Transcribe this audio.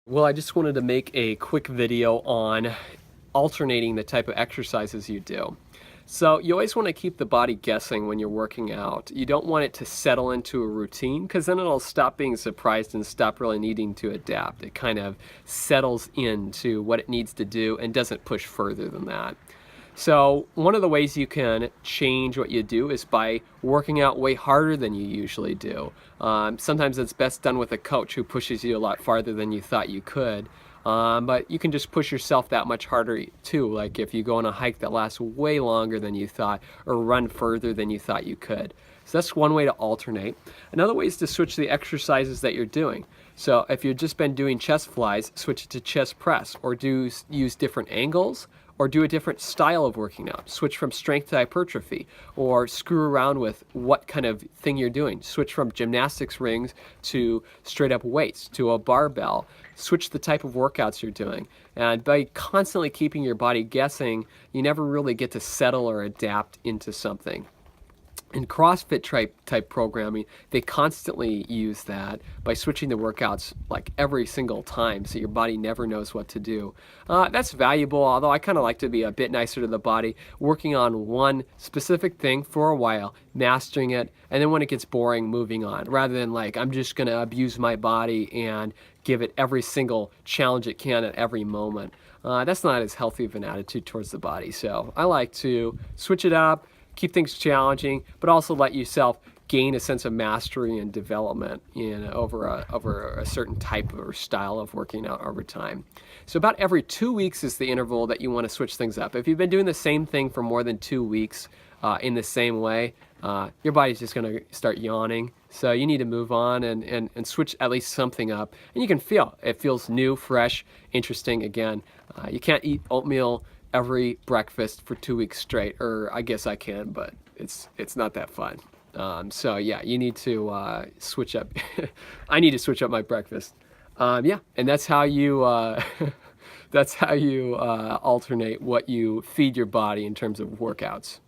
Well, I just wanted to make a quick video on alternating the type of exercises you do. So you always want to keep the body guessing when you're working out. You don't want it to settle into a routine because then it'll stop being surprised and stop really needing to adapt. It kind of settles into what it needs to do and doesn't push further than that. So one of the ways you can change what you do is by working out way harder than you usually do. Sometimes it's best done with a coach who pushes you a lot farther than you thought you could. But you can just push yourself that much harder too, like if you go on a hike that lasts way longer than you thought or run further than you thought you could. So that's one way to alternate. Another way is to switch the exercises that you're doing. So if you've just been doing chest flies, switch it to chest press, or use different angles, or do a different style of working out. Switch from strength to hypertrophy, or screw around with what kind of thing you're doing. Switch from gymnastics rings to straight up weights, to a barbell. Switch the type of workouts you're doing. And by constantly keeping your body guessing, you never really get to settle or adapt into something. In CrossFit type programming, they constantly use that by switching the workouts like every single time, so your body never knows what to do. That's valuable, although I kind of like to be a bit nicer to the body, working on one specific thing for a while, mastering it, and then when it gets boring, moving on, rather than like, I'm just going to abuse my body and give it every single challenge it can at every moment. That's not as healthy of an attitude towards the body, so I like to switch it up, keep things challenging, but also let yourself gain a sense of mastery and development over a certain type or style of working out over time. So about every 2 weeks is the interval that you want to switch things up. If you've been doing the same thing for more than 2 weeks in the same way, your body's just going to start yawning. So you need to move on and switch at least something up. And you can feel it feels new, fresh, interesting again. You can't eat oatmeal every breakfast for 2 weeks straight, or I guess I can, but it's not that fun. So yeah, you need to switch up. I need to switch up my breakfast. Yeah, and that's how you alternate what you feed your body in terms of workouts.